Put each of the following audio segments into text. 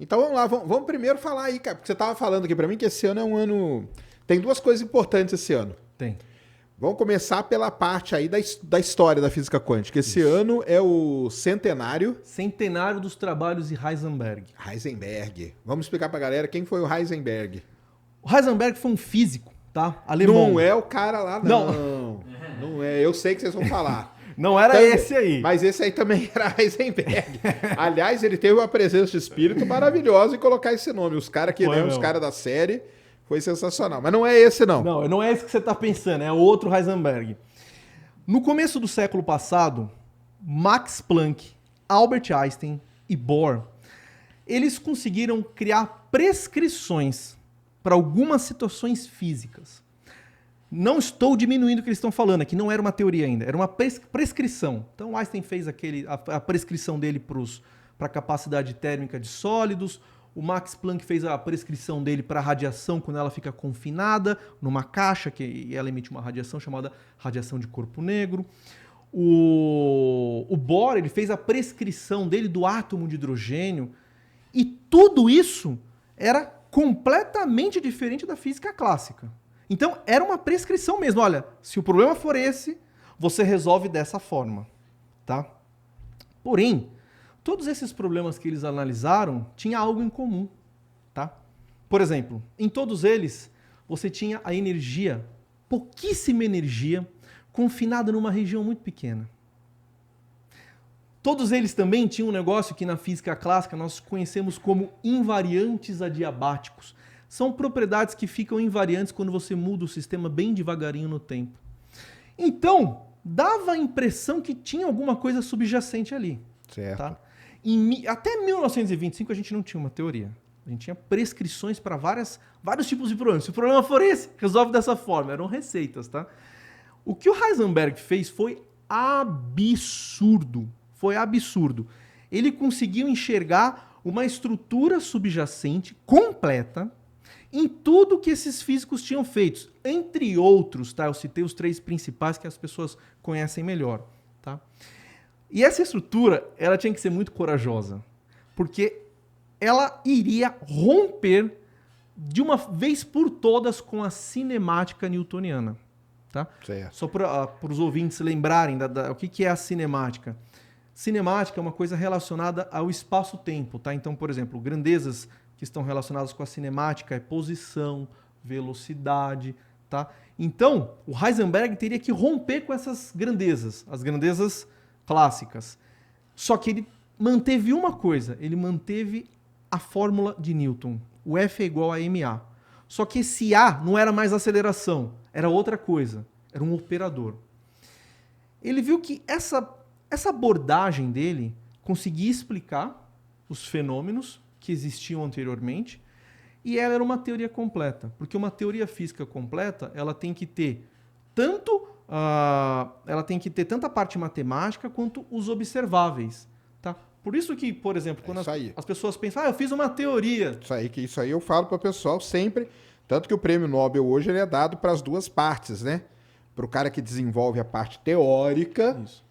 Então vamos lá, vamos primeiro falar aí, cara, porque você estava falando aqui para mim que esse ano é um ano... Tem duas coisas importantes esse ano. Tem. Vamos começar pela parte aí da história da física quântica. Esse ano é o centenário... Centenário dos trabalhos de Heisenberg. Heisenberg. Vamos explicar pra galera quem foi o Heisenberg. O Heisenberg foi um físico, tá? Alemão. Não é o cara lá, não. Não é, eu sei que vocês vão falar. Não era Também, esse aí. Mas esse aí também era Heisenberg. Aliás, ele teve uma presença de espírito maravilhosa em colocar esse nome. Os caras que, né, os caras da série, foi sensacional. Mas não é esse, não. Não é esse que você está pensando, é outro Heisenberg. No começo do século passado, Max Planck, Albert Einstein e Bohr, eles conseguiram criar prescrições para algumas situações físicas. Não estou diminuindo o que eles estão falando aqui, não era uma teoria ainda, era uma prescrição. Então Einstein fez a prescrição dele para a capacidade térmica de sólidos, o Max Planck fez a prescrição dele para a radiação quando ela fica confinada numa caixa, que ela emite uma radiação chamada radiação de corpo negro. O Bohr ele fez a prescrição dele do átomo de hidrogênio, e tudo isso era completamente diferente da física clássica. Então, era uma prescrição mesmo. Olha, se o problema for esse, você resolve dessa forma, tá? Porém, todos esses problemas que eles analisaram tinham algo em comum, tá? Por exemplo, em todos eles, você tinha a energia, pouquíssima energia, confinada numa região muito pequena. Todos eles também tinham um negócio que na física clássica nós conhecemos como invariantes adiabáticos. São propriedades que ficam invariantes quando você muda o sistema bem devagarinho no tempo. Então, dava a impressão que tinha alguma coisa subjacente ali. Certo. Tá? Até 1925 a gente não tinha uma teoria. A gente tinha prescrições para vários tipos de problemas. Se o problema for esse, resolve dessa forma. Eram receitas, tá? O que o Heisenberg fez foi absurdo. Foi absurdo. Ele conseguiu enxergar uma estrutura subjacente completa em tudo que esses físicos tinham feito. Entre outros, tá? Eu citei os 3 principais que as pessoas conhecem melhor, tá? E essa estrutura, ela tinha que ser muito corajosa, porque ela iria romper de uma vez por todas com a cinemática newtoniana, tá? Certo. Só para os ouvintes lembrarem o que é a cinemática. Cinemática é uma coisa relacionada ao espaço-tempo, tá? Então, por exemplo, grandezas que estão relacionadas com a cinemática é posição, velocidade, tá? Então, o Heisenberg teria que romper com essas grandezas, as grandezas clássicas. Só que ele manteve uma coisa, ele manteve a fórmula de Newton. O F é igual a ma. Só que esse A não era mais aceleração, era outra coisa, era um operador. Ele viu que essa abordagem dele conseguia explicar os fenômenos que existiam anteriormente, e ela era uma teoria completa, porque uma teoria física completa, ela tem que ter tanto a parte matemática quanto os observáveis, tá? Por isso que, por exemplo, quando as pessoas pensam, eu fiz uma teoria. Isso aí eu falo para o pessoal sempre, tanto que o prêmio Nobel hoje ele é dado para as duas partes, né? Para o cara que desenvolve a parte teórica. Isso.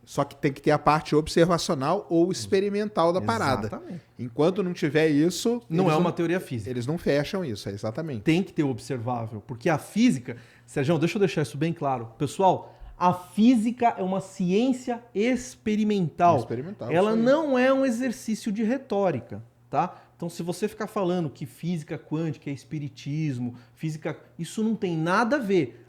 Só que tem que ter a parte observacional ou experimental da parada. Exatamente. Enquanto não tiver isso... Não é uma teoria física. Eles não fecham isso, exatamente. Tem que ter o observável, porque a física... Sérgio, deixa eu deixar isso bem claro. Pessoal, a física é uma ciência experimental. Ela não é um exercício de retórica, tá? Então, se você ficar falando que física quântica é espiritismo, isso não tem nada a ver.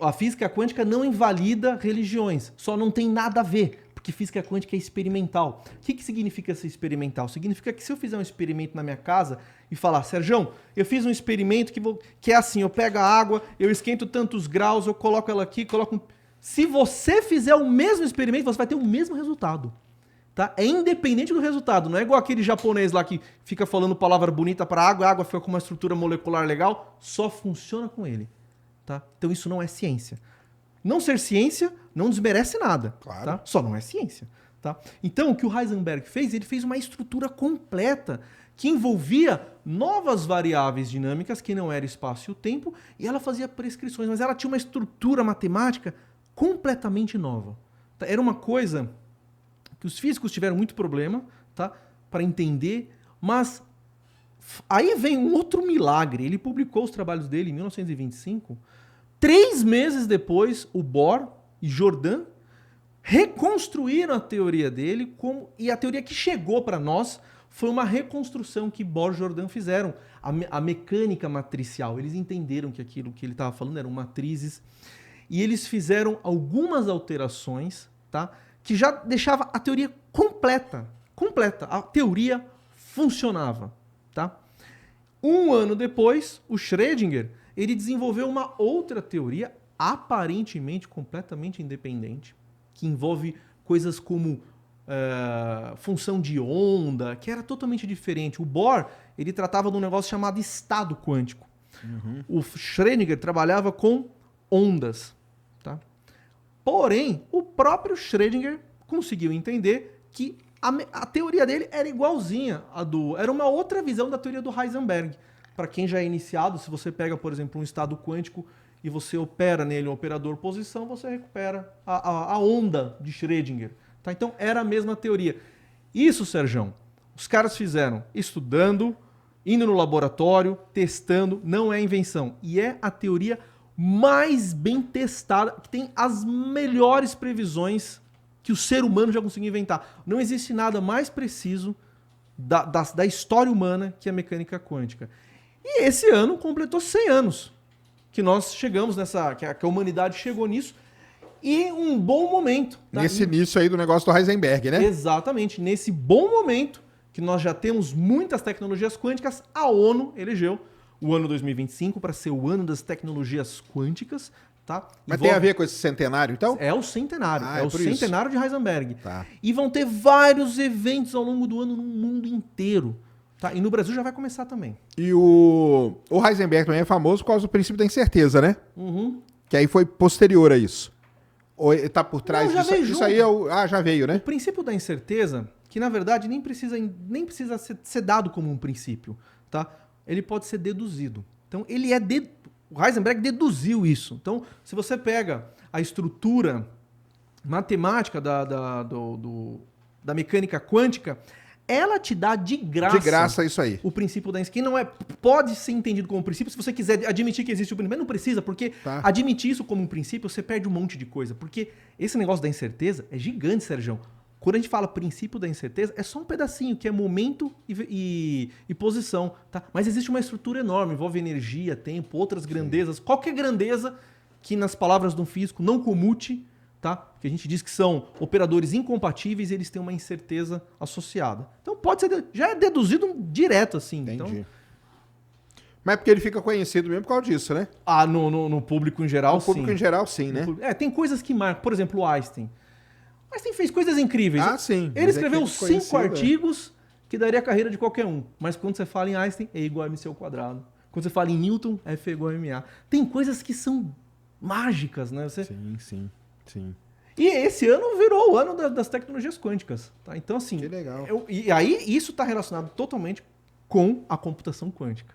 A física quântica não invalida religiões, só não tem nada a ver, porque física quântica é experimental. O que significa ser experimental? Significa que se eu fizer um experimento na minha casa e falar, Sérgio, eu fiz um experimento que é assim, eu pego a água, eu esquento tantos graus, eu coloco ela aqui, Se você fizer o mesmo experimento, você vai ter o mesmo resultado. Tá? É independente do resultado, não é igual aquele japonês lá que fica falando palavra bonita para a água fica com uma estrutura molecular legal, só funciona com ele. Tá? Então isso não é ciência. Não ser ciência não desmerece nada. Claro. Tá? Só não é ciência. Tá? Então o que o Heisenberg fez, ele fez uma estrutura completa que envolvia novas variáveis dinâmicas que não era espaço e o tempo, e ela fazia prescrições, mas ela tinha uma estrutura matemática completamente nova. Tá? Era uma coisa que os físicos tiveram muito problema, tá? Para entender Mas aí vem um outro milagre. Ele publicou os trabalhos dele em 1925. 3 meses depois, o Bohr e Jordan reconstruíram a teoria dele, e a teoria que chegou para nós foi uma reconstrução que Bohr e Jordan fizeram. A mecânica matricial. Eles entenderam que aquilo que ele estava falando eram matrizes. E eles fizeram algumas alterações, tá? Que já deixava a teoria completa. A teoria funcionava, tá? 1 ano depois, o Schrödinger, ele desenvolveu uma outra teoria, aparentemente completamente independente, que envolve coisas como função de onda, que era totalmente diferente. O Bohr, ele tratava de um negócio chamado estado quântico. O Schrödinger trabalhava com ondas, tá? Porém, o próprio Schrödinger conseguiu entender que a teoria dele era igualzinha à era uma outra visão da teoria do Heisenberg. Para quem já é iniciado, se você pega, por exemplo, um estado quântico e você opera nele um operador posição, você recupera a onda de Schrödinger. Tá? Então, era a mesma teoria. Isso, Serjão, os caras fizeram estudando, indo no laboratório, testando, não é invenção. E é a teoria mais bem testada, que tem as melhores previsões que o ser humano já conseguiu inventar. Não existe nada mais preciso da história humana que a mecânica quântica. E esse ano completou 100 anos que nós chegamos que a humanidade chegou nisso, e um bom momento. Tá? Nesse início aí do negócio do Heisenberg, né? Exatamente. Nesse bom momento que nós já temos muitas tecnologias quânticas, a ONU elegeu o ano 2025 para ser o ano das tecnologias quânticas. Tá? Mas tem a ver com esse centenário, então? É o centenário. Ah, é o centenário de Heisenberg. Tá. E vão ter vários eventos ao longo do ano no mundo inteiro. Tá? E no Brasil já vai começar também. E o Heisenberg também é famoso por causa do princípio da incerteza, né? Que aí foi posterior a isso. Ou está por trás Não, já disso? veio Isso junto. aí já veio, né? O princípio da incerteza, que na verdade nem precisa ser dado como um princípio, tá? Ele pode ser deduzido. Então, o Heisenberg deduziu isso. Então, se você pega a estrutura matemática da mecânica quântica, ela te dá de graça isso aí. o princípio da incerteza, que não pode ser entendido como princípio se você quiser admitir que existe o princípio, mas não precisa, porque admitir isso como um princípio, você perde um monte de coisa. Porque esse negócio da incerteza é gigante, Sérgio. Quando a gente fala princípio da incerteza, é só um pedacinho, que é momento e posição. Tá? Mas existe uma estrutura enorme, envolve energia, tempo, outras grandezas. Qualquer grandeza que, nas palavras de um físico, não comute, tá? Que a gente diz que são operadores incompatíveis e eles têm uma incerteza associada. Então pode ser, já é deduzido direto assim. Entendi. Então, mas é porque ele fica conhecido mesmo por causa disso, né? No público em geral, sim. No público em geral, sim, né? Tem coisas que marcam. Por exemplo, o Einstein. Einstein fez coisas incríveis. Ah, sim. Ele escreveu 5 artigos que daria a carreira de qualquer um. Mas quando você fala em Einstein, E igual a MC ao quadrado. Quando você fala em Newton, F é igual a MA. Tem coisas que são mágicas, né? Sim. E esse ano virou o ano das tecnologias quânticas. Tá? Então, assim... Que legal. E aí, isso está relacionado totalmente com a computação quântica.